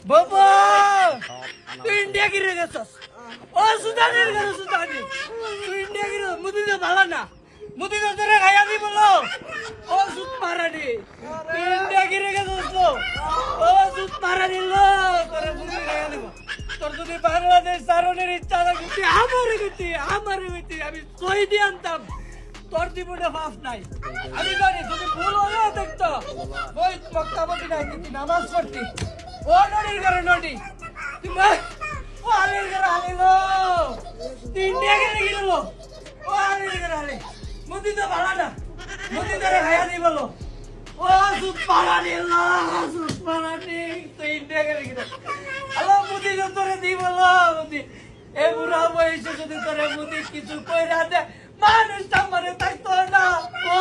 বাবা তুই ইন্ডিয়া কি রে গেছস ও সুদানের ঘরে সুদানি তুই ইন্ডিয়া কি রে মুদি তো ভালো না মুদি তো তোরে খাইয়া দি বলো ও সুদ মারানি তুই ইন্ডিয়া কি রে গেছস তো ও সুদ মারানি লো তোরে মুদি খাইয়া দিব তোর যদি বাংলাদেশ সারনের ইচ্ছা থাকে তুই আমারে গতি আমি কই দি আনতাম তোর জীবনে মাফ নাই আমি জানি যদি ভুল হলো দেখতো ওই মক্কাবতী নাই তুই নামাজ পড়তি ও নড়ির ঘরে নড়ি তুই ও আলির ঘরে আলিলো তুই ইন্ডিয়া গেলে গেল ও আলির ঘরে আলি মুদি তো ভালো না মুদি ধরে খাইয়া দি বলো ও সুদ পালানি লো সুদ পালানি তুই ইন্ডিয়া গেলে গেল আলো মুদি তো তোরে দি বলো মুদি এ বুড়া বয়সে যদি তোরে মুদি কিছু কইরা দে মানুষ আমারে থাকতো না ও